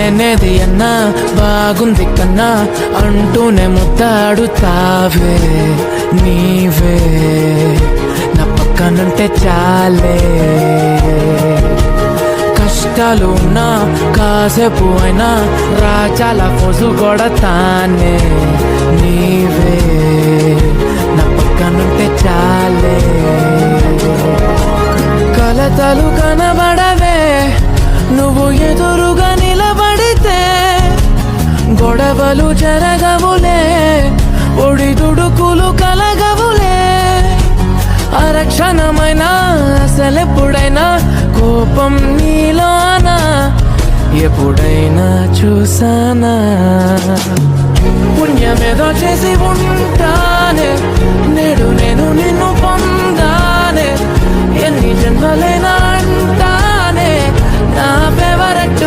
లేనేది అన్నా బాగుంది కన్నా అంటూనే ముద్దాడుతావే నీవే నా పక్కనుంటే చాలే. కష్టాలు ఉన్నా కాసేపు అయినా రాజాల ఫోజు కొడతానే నీవే నా పక్కనుంటే చాలే. కలతలు కనబడవే నువ్వు ఎదురుగా నిలబడితే, గొడవలు జరగవులే ఒడిదుడుకులు కలగవులే. అరక్షణమైనా అసలెప్పుడైనా కోపం నీలోనా ఎప్పుడైనా చూసానా? పుణ్యమేదో చేసి ఉంటానే నేడు నేను నిన్ను